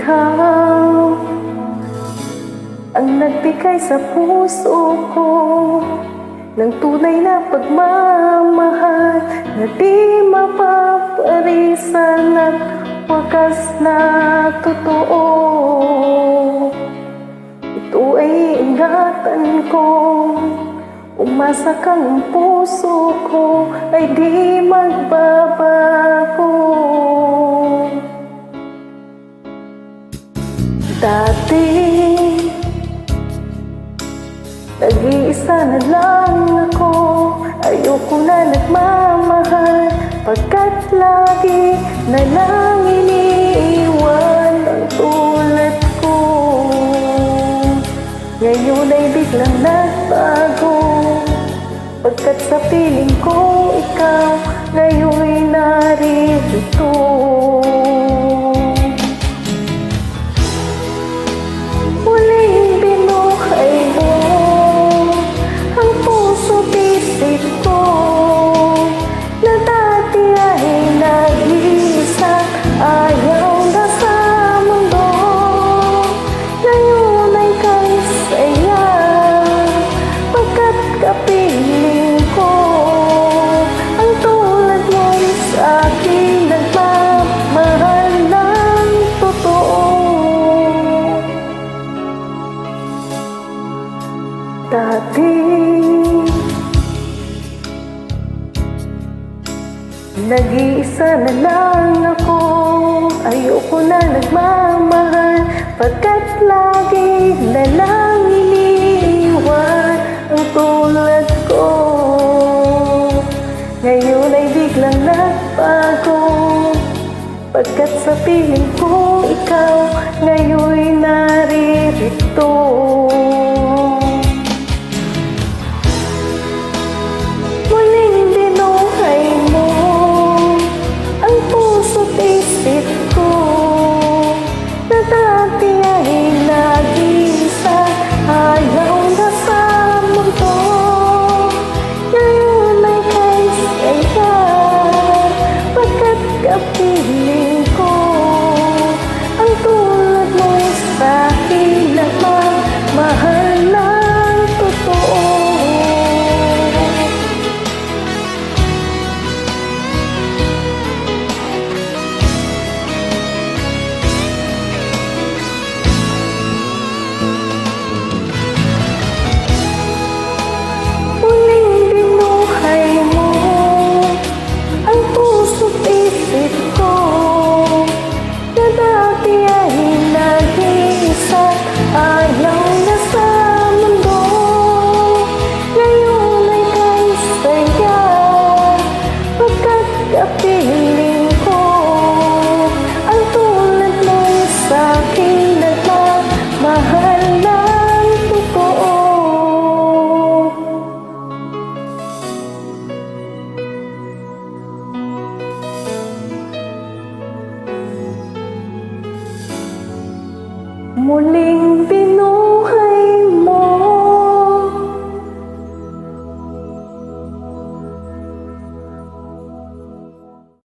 ikaw ang nagbigay sa puso ko ng tunay na pagmamahal na di mapaparisan at wakas na totoo. Ito ay ingatan ko, umasa kang ang puso ko ay di magbabago. Dati nag-iisa na lang ako, ayoko na nagmamahal, pagkat lagi na lang iniiwan ang tulad ko. Ngayon ay biglang nagbago, pagkat sa piling ko ikaw ngayon'y naririto. Muling binuhay mo ang puso't isip ko na dati ay nag-iisa, ayaw na sa mundo. Ngayon ay kay saya, pagkat kapiling ko ang tulad mo'y sa'kin nagmamahal ng totoo. Dati nag-iisa na lang ako, ayoko na nagmamahal, pagkat lagi na lang iniiwan ang tulad ko. Ngayon ay biglang nagbago, pagkat sa piling ko ikaw ngayon'y naririto. Muling binuhay mo ang puso't isip ko na dati ay nag-iisa, ayaw na sa mundo. Ngayon ay kay saya, pagkat kapiling ko ang tulad mo'y sa'kin nagmamahal ng totoo. Muling binuhay mo ang puso't isip ko na dati ay nag-iisa, ayaw na sa mundo. Ngayon ay kay saya, pagkat kapiling ko ang tulad mo'y sa'kin nagmamahal ng totoo. Muling